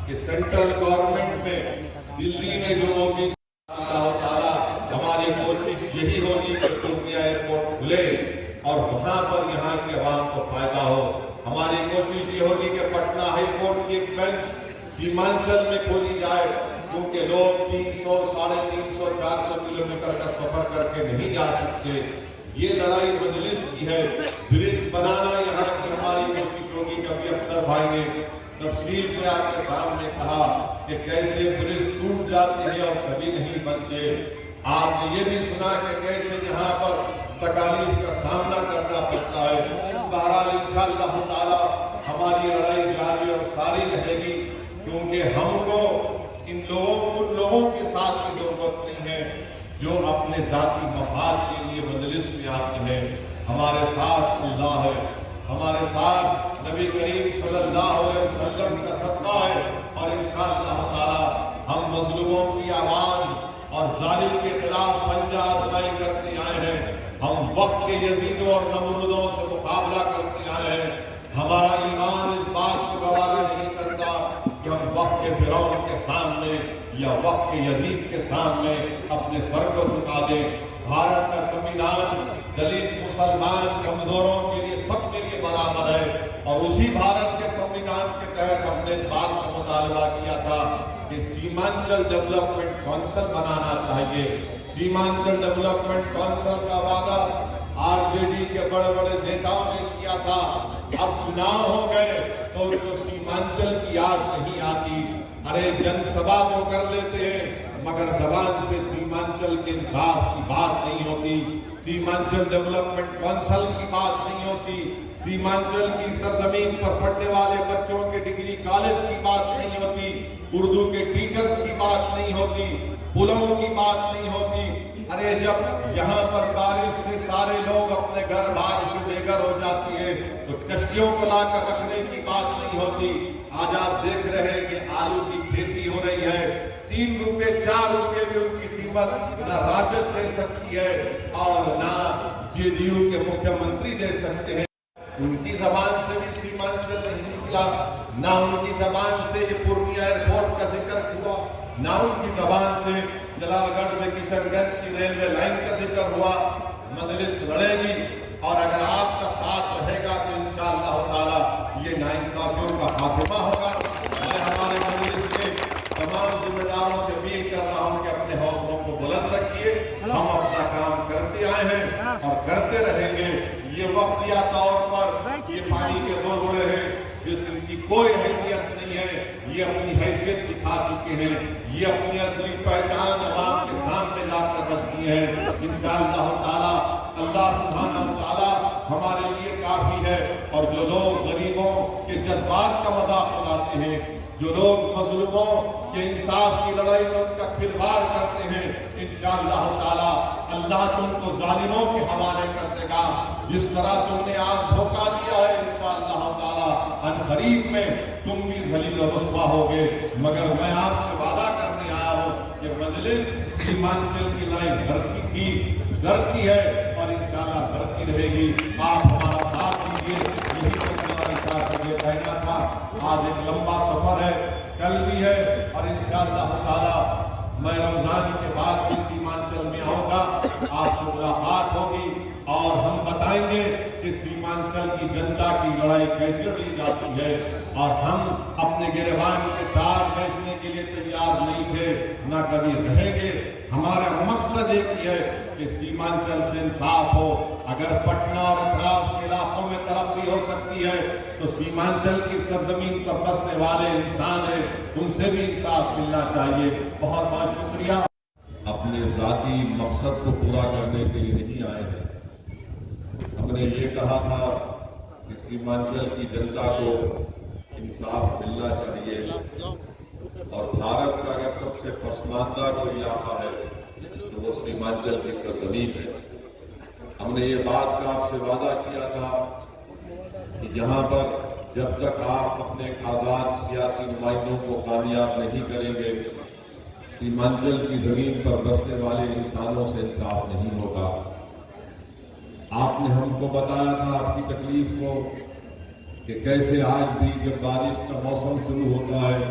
کہ central government میں دلی میں جو ہوگی اللہ تعالیٰ ہماری کوشش یہی ہوگی کہ پورنیہ ایئرپورٹ کھلے اور وہاں پر یہاں کی عوام کو فائدہ ہو. ہماری کوشش یہ ہوگی کہ پٹنہ ہائی کورٹ کی ایک بینچ سیمانچل میں کھولی جائے، کیونکہ لوگ 300، 350، 400 کلومیٹر کا سفر کر کے نہیں جا سکتے. یہ لڑائی مجلس کی ہے. برج بنانا یہاں کی ہماری کوشش ہوگی. کبھی اختر بھائی نے تفصیل سے آپ کے سامنے کہا کہ کیسے برج ٹوٹ جاتے ہیں اور کبھی نہیں بنتے. آپ نے یہ بھی سنا کہ کیسے یہاں پر تکالیف کا سامنا کرنا پڑتا ہے. بہرحال انشاءاللہ تعالی ہماری لڑائی جاری اور ساری رہے گی، کیونکہ ہم کو ان لوگوں کے ساتھ کی ضرورت نہیں ہے جو اپنے ذاتی مفاد کے لیے مجلس میں آتے ہیں. ہمارے ساتھ اللہ ہے، ہمارے ساتھ نبی کریم صلی اللہ علیہ وسلم کا صدقہ ہے، اور انشاءاللہ تعالی ہم مظلوموں کی آواز اور ظالم کے خلاف پنجہ آزمائی کرتے آئے ہیں. ہم وقت کے یزیدوں اور نمرودوں سے مقابلہ کرتے آئے ہیں. ہمارا ایمان اس بات کو گوارا نہیں کرتا کہ ہم وقت کے فرعون کے سامنے یا وقت کے یزید کے سامنے اپنے سر کو جھکا دیں. بھارت کا سنویدھان دلت، مسلمان، کمزوروں کے لیے سب کے لیے برابر ہے، اور اسی بھارت کے سنویدھان کے تحت ہم نے اس بات کا مطالبہ کیا تھا کہ سیمانچل ڈیولپمنٹ کونسل بنانا چاہیے. سیمانچل ڈیولپمنٹ کونسل کا وعدہ آر جے ڈی کے بڑے بڑے نیتاؤں نے کیا تھا. اب چناؤ ہو گئے تو ان کو سیمانچل کی یاد نہیں آتی. ارے جن سبھا تو کر لیتے ہیں مگر زبان سے سیمانچل کے انصاف کی بات نہیں ہوتی، سیمانچل ڈیولپمنٹ کونسل کی بات نہیں ہوتی، سیمانچل کی سرزمین پر پڑھنے والے بچوں کے ڈگری کالج کی بات نہیں ہوتی، اردو کے ٹیچرز کی بات نہیں ہوتی، پلوں کی بات نہیں ہوتی. ارے جب یہاں پر بارش سے سارے لوگ اپنے گھر بارش سے بے گھر ہو جاتی ہے تو کشتیوں کو لا کر رکھنے کی بات نہیں ہوتی. آج آپ دیکھ رہے ہیں کہ آلو کی کھیتی ہو رہی ہے، 3 روپے 4 روپے بھی ان کی قیمت نہ راجد دے سکتی ہے اور نہ جے ڈی یو کے مکھیہ منتری دے سکتے ہیں. ان کی زبان سے بھی سیمانچل نہیں نکلا، نہ ان کی زبان سے یہ پورنیہ ایئرپورٹ کا ذکر ہوا، نہ ان کی زبان سے جلال گڑھ سے کشن گنج کی ریلوے لائن کا ذکر ہوا. مجلس لڑے گی، اور اگر آپ کا ساتھ رہے گا تو انشاءاللہ تعالی یہ ناانصافیوں کا خاتمہ ہوگا. میں ہمارے مجلس کے تمام ذمہ داروں سے اپیل کر رہا ہوں کہ اپنے حوصلوں کو بلند رکھیے. ہم اپنا کام کرتے آئے ہیں اور کرتے رہیں گے. یہ وقتیہ طور پر یہ پانی کے بلبلے ہیں جس ان کی کوئی حیثیت نہیں ہے. یہ اپنی حیثیت دکھا چکے ہیں، یہ اپنی اصلی پہچان عوام کے سامنے لا کر رکھی ہے. انشاءاللہ تعالی اللہ سبحانہ وتعالی ہمارے لیے کافی ہے. اور جو لوگ غریبوں کے جذبات کا مذاق اڑاتے ہیں، جو لوگ مظلوموں کے انصاف کی لڑائی میں ان کا کھلواڑ کرتے ہیں، انشاءاللہ تعالی اللہ تم کو ظالموں کے حوالے کر دے گا. جس طرح تم نے آج دھوکہ دیا ہے انشاءاللہ تعالی عنقریب میں تم بھی ذلیل و رسوا ہوگے. مگر میں آپ سے وعدہ کرنے آیا ہوں کہ مجلس سیمانچل کی لائن دھرتی تھی، دھرتی ہے اور انشاءاللہ دھرتی رہے گی. آپ ہمارا ساتھ دیجیے. یہی تو ہمارے ساتھ یہ کہنا تھا. آج ایک لمبا سفر ہے، کل بھی ہے، اور انشاءاللہ تعالی میں رمضان کے بعد بھی سیمانچل میں آؤں گا. آپ سے ملاقات ہوگی اور ہم بتائیں گے کہ سیمانچل کی جنتا کی لڑائی کیسے لڑی جاتی ہے. اور ہم اپنے گریبان کے تار بیچنے کے لیے تیار نہیں تھے، نہ کبھی رہیں گے. ہمارا مقصد ایک ہی ہے کہ سیمانچل سے انصاف ہو. اگر پٹنہ اور اطراف کے علاقوں میں ترقی ہو سکتی ہے تو سیمانچل کی سرزمین پر بسنے والے انسان ہیں، ان سے بھی انصاف ملنا چاہیے. بہت بہت شکریہ. اپنے ذاتی مقصد کو پورا کرنے کے لیے نہیں آئے ہیں. ہم نے یہ کہا تھا کہ سیمانچل کی جنتا کو انصاف ملنا چاہیے، اور بھارت کا اگر سب سے پسماندہ کوئی علاقہ ہے تو وہ سیمانچل کی سرزمین ہے. ہم نے یہ بات کا آپ سے وعدہ کیا تھا کہ یہاں پر جب تک آپ اپنے آزاد سیاسی نمائندوں کو کامیاب نہیں کریں گے، سیمانچل کی زمین پر بسنے والے انسانوں سے انصاف نہیں ہوگا. آپ نے ہم کو بتایا تھا آپ کی تکلیف کو کہ کیسے آج بھی جب بارش کا موسم شروع ہوتا ہے